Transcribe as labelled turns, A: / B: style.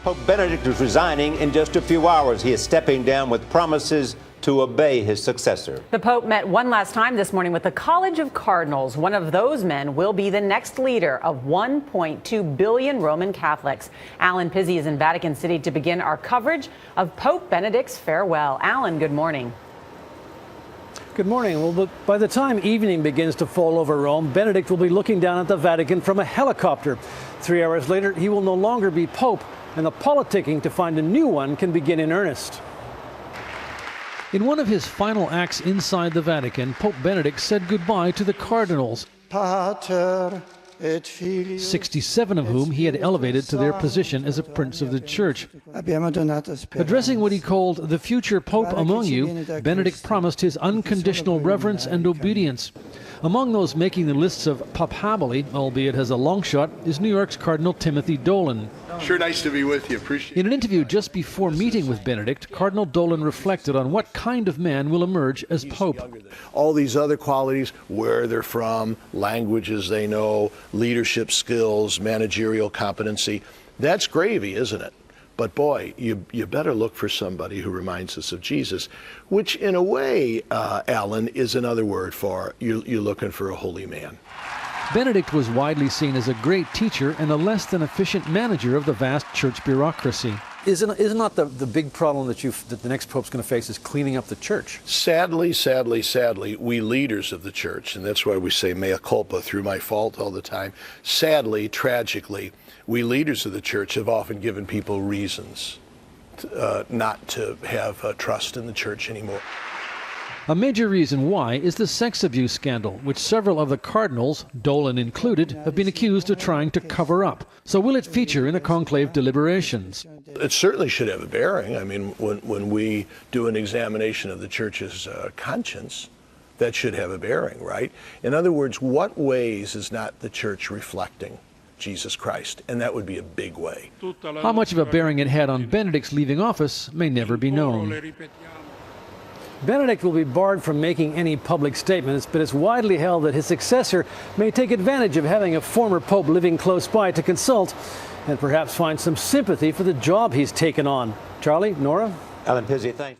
A: Pope Benedict is resigning in just a few hours. He is stepping down with promises to obey his successor.
B: The Pope met one last time this morning with the College of Cardinals. One of those men will be the next leader of 1.2 billion Roman Catholics. Alan Pizzey is in Vatican City to begin our coverage of Pope Benedict's farewell. Alan, good morning.
C: Good morning. Well, by the time evening begins to fall over Rome, Benedict will be looking down at the Vatican from a helicopter. 3 hours later, he will no longer be Pope, and the politicking to find a new one can begin in earnest.
D: In one of his final acts inside the Vatican, Pope Benedict said goodbye to the cardinals,
E: Pater et Filius,
D: 67 of whom he had elevated to their position as a prince of the church. Addressing what he called the future pope among you, Benedict promised his unconditional reverence and obedience. Among those making the lists of papabile, albeit as a long shot, is New York's Cardinal Timothy Dolan.
F: Sure nice to be with you. Appreciate it.
D: In an interview just before meeting with Benedict, Cardinal Dolan reflected on what kind of man will emerge as Pope.
F: All these other qualities, where they're from, languages they know, leadership skills, managerial competency, that's gravy, isn't it? But boy, you better look for somebody who reminds us of Jesus, which in a way, Alan, is another word for you're looking for a holy man.
D: Benedict was widely seen as a great teacher and a less than efficient manager of the vast church bureaucracy.
C: Isn't not the big problem that the next pope's going to face is cleaning up the church?
F: Sadly, we leaders of the church, and that's why we say mea culpa, through my fault all the time. Sadly, tragically, we leaders of the church have often given people reasons not to have trust in the church anymore.
D: A major reason why is the sex abuse scandal, which several of the cardinals, Dolan included, have been accused of trying to cover up. So will it feature in the conclave deliberations?
F: It certainly should have a bearing. I mean, when we do an examination of the church's conscience, that should have a bearing, right? In other words, what ways is not the church reflecting Jesus Christ? And that would be a big way.
D: How much of a bearing it had on Benedict's leaving office may never be known.
C: Benedict will be barred from making any public statements, but it's widely held that his successor may take advantage of having a former pope living close by to consult and perhaps find some sympathy for the job he's taken on. Charlie, Nora?
A: Alan Pizzey, thanks.